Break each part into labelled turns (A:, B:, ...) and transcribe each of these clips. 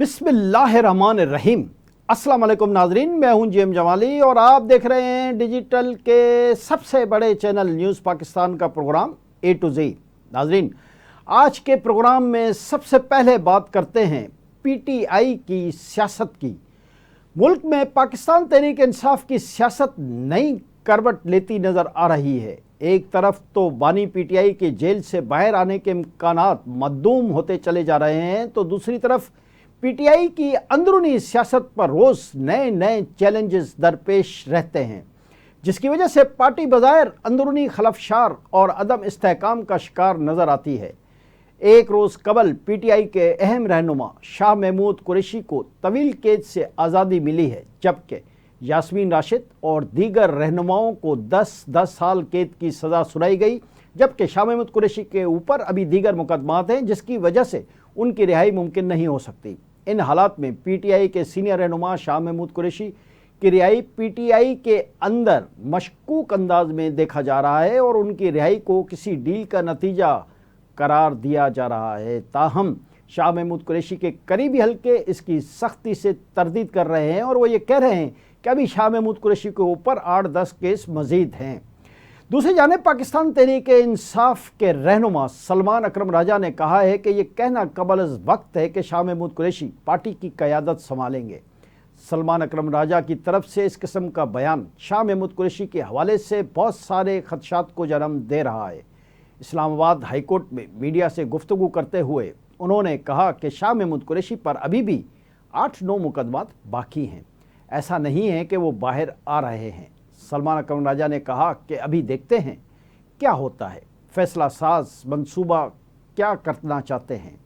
A: बिस्मिल्लाहिर्रहमानिर्रहीम। अस्सलाम वालेकुम नाजरीन, मैं हूं जेएम जमाली और आप देख रहे हैं डिजिटल के सबसे बड़े चैनल न्यूज़ पाकिस्तान का प्रोग्राम ए टू जी। नाजरीन, आज के प्रोग्राम में सबसे पहले बात करते हैं पीटीआई की सियासत की। मुल्क में पाकिस्तान तहरीक इंसाफ की सियासत नई करवट लेती नज़र आ रही है। एक तरफ तो बानी पीटीआई के जेल से बाहर आने के इम्कानात मद्दूम होते चले जा रहे हैं, तो दूसरी तरफ पीटीआई की अंदरूनी सियासत पर रोज़ नए नए चैलेंजेस दरपेश रहते हैं, जिसकी वजह से पार्टी बज़ाहिर अंदरूनी खलफशार और अदम इस्तेहकाम का शिकार नज़र आती है। एक रोज़ कबल पीटीआई के अहम रहनुमा शाह महमूद कुरैशी को तवील कैद से आज़ादी मिली है, जबकि यास्मीन राशिद और दीगर रहनुमाओं को 10-10 साल कैद की सज़ा सुनाई गई, जबकि शाह महमूद कुरैशी के ऊपर अभी दीगर मुकदमात हैं, जिसकी वजह से उनकी रिहाई मुमकिन नहीं हो सकती। इन हालात में पीटीआई के सीनियर रहनुमा शाह महमूद कुरैशी की रिहाई पीटीआई के अंदर मशकूक अंदाज में देखा जा रहा है और उनकी रिहाई को किसी डील का नतीजा करार दिया जा रहा है। ताहम शाह महमूद कुरैशी के करीबी हल्के इसकी सख्ती से तरदीद कर रहे हैं और वो ये कह रहे हैं कि अभी शाह महमूद कुरैशी के ऊपर 8-10 केस मजीद हैं। दूसरी जानिब पाकिस्तान तहरीक इंसाफ के रहनुमा सलमान अकरम राजा ने कहा है कि यह कहना कबल अज़ वक्त है कि शाह महमूद कुरैशी पार्टी की क़यादत संभालेंगे। सलमान अकरम राजा की तरफ से इस किस्म का बयान शाह महमूद कुरैशी के हवाले से बहुत सारे खदशात को जन्म दे रहा है। इस्लामाबाद हाई कोर्ट में मीडिया से गुफ्तगू करते हुए उन्होंने कहा कि शाह महमूद कुरैशी पर अभी भी 8-9 मुकदमात बाकी हैं। ऐसा नहीं है कि वो बाहर आ रहे हैं। सलमान अकरम राजा ने कहा कि अभी देखते हैं क्या होता है, फैसला साज मंसूबा क्या करना चाहते हैं।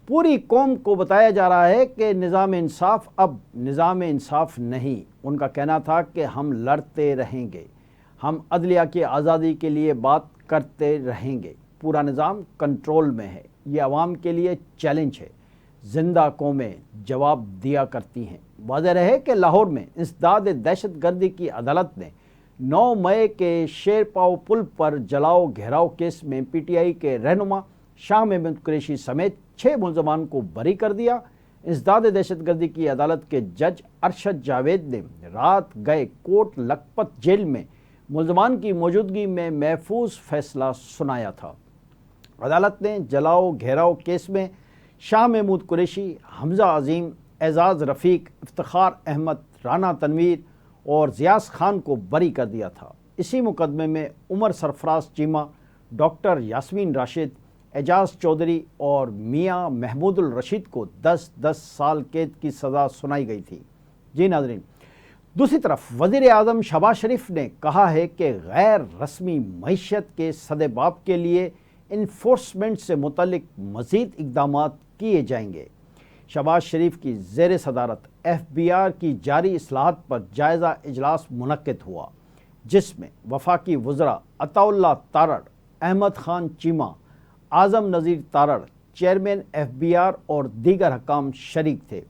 A: पूरी कौम को बताया जा रहा है कि निज़ाम इंसाफ अब निज़ाम इंसाफ नहीं। उनका कहना था कि हम लड़ते रहेंगे, हम अदलिया की आज़ादी के लिए बात करते रहेंगे, पूरा निज़ाम कंट्रोल में है, ये आवाम के लिए चैलेंज है, जिंदा कौमें जवाब दिया करती हैं। वाज़ेह रहे कि लाहौर में इंसदाद दहशत गर्दी की अदालत ने 9 मई के शेरपाव पुल पर जलाओ घेराव केस में पीटीआई के रहनुमा शाह महमूद कुरैशी समेत 6 मुलजमान को बरी कर दिया। इंसदाद दहशत गर्दी की अदालत के जज अरशद जावेद ने रात गए कोट लखपत जेल में मुलजमान की मौजूदगी में महफूज फैसला सुनाया था। अदालत ने जलाओ घेराव केस में शाह महमूद कुरैशी, हमजा अजीम, एजाज रफ़ीक, इफ्तिखार अहमद, राना तनवीर और ज़ियास खान को बरी कर दिया था। इसी मुकदमे में उमर सरफराज चीमा, डॉक्टर यास्मीन राशिद, एजाज चौधरी और मियाँ महमूदुल रशीद को 10-10 साल कैद की सज़ा सुनाई गई थी। जी नाज़रीन, दूसरी तरफ वज़ीर आज़म शहबाज शरीफ ने कहा है कि गैर रस्मी मईशत के सदेबाब के लिए इन्फोर्समेंट से मुतल्लिक मज़ीद इक़दामात किए जाएंगे। शहबाज शरीफ की ज़ेर सदारत FBR की जारी इस्लाहात पर जायज़ा इजलास मुनक्किद हुआ, जिसमें वफाकी वज़रा अताउल्लाह तारड़, अहमद खान चीमा, आज़म नज़ीर तारड़, चेयरमैन FBR और दीगर हकाम शरीक थे।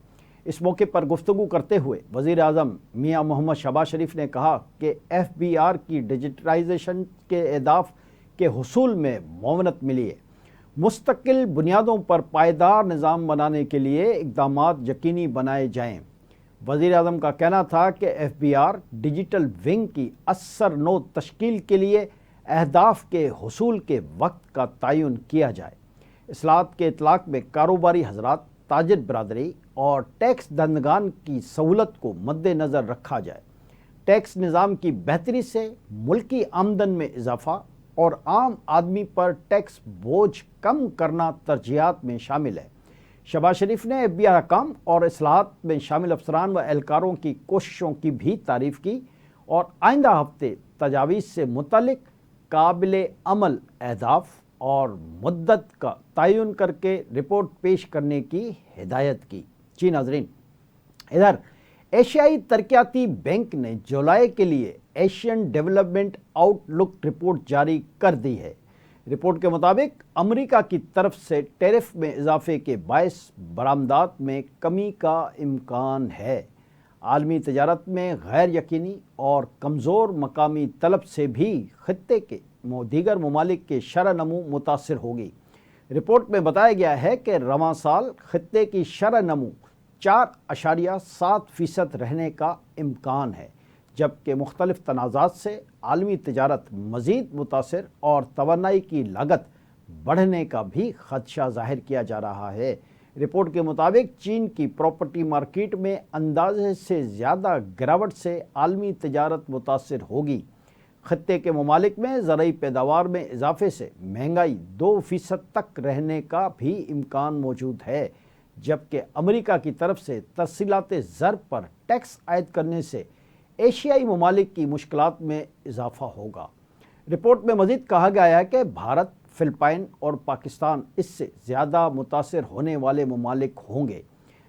A: इस मौके पर गुफ्तगू करते हुए वज़ीर आज़म मियाँ मोहम्मद शहबाज शरीफ ने कहा कि FBR की डिजिटलाइजेशन के अहदाफ के हुसूल में मुआवनत मिली है। मुस्तकिल बुनियादों पर पायदार निज़ाम बनाने के लिए इक़दामात यकीनी बनाए जाएँ। वज़ीर आज़म का कहना था कि FBR डिजिटल विंग की असर नो तश्कील के लिए अहदाफ के हुसूल के वक्त का तयन किया जाए। इस्लाहात के इतलाक़ में कारोबारी हज़रात, ताजिर बरादरी और टैक्स दहंदगान की सहूलत को मद्देनज़र रखा जाए। टैक्स निज़ाम की बेहतरी से मुल्की आमदन में इजाफ़ा और आम आदमी पर टैक्स बोझ कम करना तरजीहात में शामिल है। शहबाज शरीफ ने FBR हकाम और इस्लाहात में शामिल अफसरान व एहलकारों की कोशिशों की भी तारीफ़ की और आइंदा हफ्ते तजावीज़ से मुतल्लिक काबिल अमल अहदाफ और मुद्दत का तयन करके रिपोर्ट पेश करने की हिदायत की। जी नाज़रीन, इधर एशियाई तरक्याती बैंक ने जुलाई के लिए एशियन डेवलपमेंट आउटलुक रिपोर्ट जारी कर दी है। रिपोर्ट के मुताबिक अमेरिका की तरफ से टैरिफ में इजाफे के बायस बरामदात में कमी का इम्कान है। आलमी तजारत में गैर यकीनी और कमज़ोर मकामी तलब से भी खत्ते के दीगर ममालिक के शरह नमू मुतासिर होगी। रिपोर्ट में बताया गया है कि रवां साल खत्ते की शरह नमू 4.7% رہنے کا امکان ہے، جبکہ مختلف تنازعات سے عالمی تجارت مزید متاثر اور توانائی کی لاگت بڑھنے کا بھی خدشہ ظاہر کیا جا رہا ہے۔ رپورٹ کے مطابق چین کی پراپرٹی مارکیٹ میں اندازے سے زیادہ گراوٹ سے عالمی تجارت متاثر ہوگی۔ خطے کے ممالک میں زرعی پیداوار میں اضافے سے مہنگائی 2% تک رہنے کا بھی امکان موجود ہے، جبکہ امریکہ کی طرف سے ترسیلات زر پر ٹیکس عائد کرنے سے ایشیائی ممالک کی مشکلات میں اضافہ ہوگا۔ رپورٹ میں مزید کہا گیا ہے کہ بھارت، فلپائن اور پاکستان اس سے زیادہ متاثر ہونے والے ممالک ہوں گے۔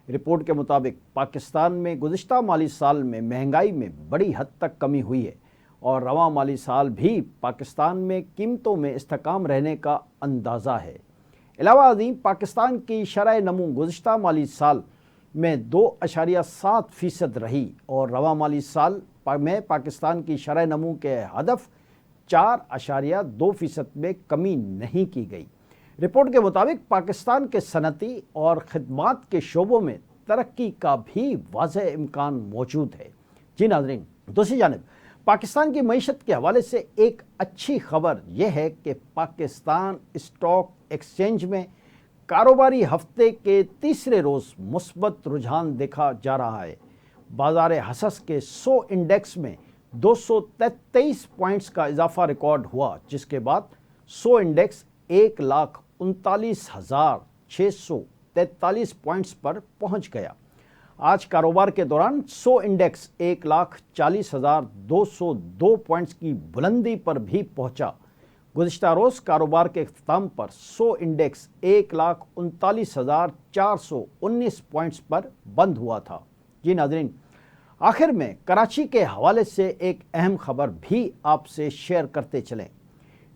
A: رپورٹ کے مطابق پاکستان میں گزشتہ مالی سال میں مہنگائی میں بڑی حد تک کمی ہوئی ہے اور رواں مالی سال بھی پاکستان میں قیمتوں میں استحکام رہنے کا اندازہ ہے۔ علاوہ ازیں پاکستان کی شرح نمو گزشتہ مالی سال میں 2.7% رہی اور رواں مالی سال میں پاکستان کی شرح نمو کے ہدف 4.2% میں کمی نہیں کی گئی۔ رپورٹ کے مطابق پاکستان کے صنعتی اور خدمات کے شعبوں میں ترقی کا بھی واضح امکان موجود ہے۔ جی ناظرین، دوسری جانب پاکستان کی معیشت کے حوالے سے ایک اچھی خبر یہ ہے کہ پاکستان اسٹاک ایکسچینج میں کاروباری ہفتے کے تیسرے روز مثبت رجحان دیکھا جا رہا ہے۔ بازار حصص کے 100 انڈیکس میں 233 پوائنٹس کا اضافہ ریکارڈ ہوا، جس کے بعد 100 انڈیکس 1,39,643 پوائنٹس پر پہنچ گیا۔ آج کاروبار کے دوران 100 انڈیکس 1,40,202 پوائنٹس کی بلندی پر بھی پہنچا۔ گزشتہ روز کاروبار کے اختتام پر 100 انڈیکس 1,39,419 پوائنٹس پر بند ہوا تھا۔ جی ناظرین، آخر میں کراچی کے حوالے سے ایک اہم خبر بھی آپ سے شیئر کرتے چلیں۔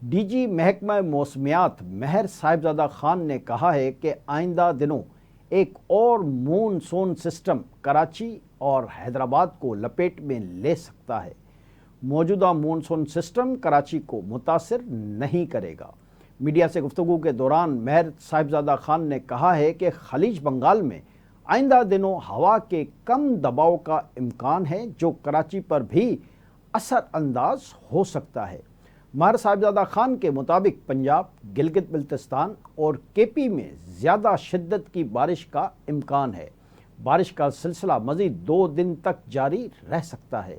A: ڈی جی محکمہ موسمیات مہر صاحبزادہ خان نے کہا ہے کہ آئندہ دنوں ایک اور مون سون سسٹم کراچی اور حیدرآباد کو لپیٹ میں لے سکتا ہے۔ موجودہ مون سون سسٹم کراچی کو متاثر نہیں کرے گا۔ میڈیا سے گفتگو کے دوران مہر صاحبزادہ خان نے کہا ہے کہ خلیج بنگال میں آئندہ دنوں ہوا کے کم دباؤ کا امکان ہے، جو کراچی پر بھی اثر انداز ہو سکتا ہے۔ مہر صاحبزادہ خان کے مطابق پنجاب، گلگت بلتستان اور کے پی میں زیادہ شدت کی بارش کا امکان ہے۔ بارش کا سلسلہ مزید 2 دن تک جاری رہ سکتا ہے۔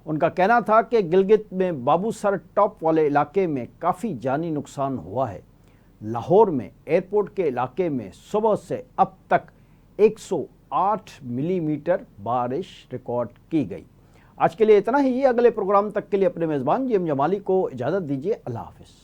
A: ان کا کہنا تھا کہ گلگت میں بابو سر ٹاپ والے علاقے میں کافی جانی نقصان ہوا ہے۔ لاہور میں ایئرپورٹ کے علاقے میں صبح سے اب تک 108 ملی میٹر بارش ریکارڈ کی گئی۔ آج کے لیے اتنا ہی۔ اگلے پروگرام تک کے لیے اپنے میزبان جی ایم جمالی کو اجازت دیجیے۔ اللہ حافظ۔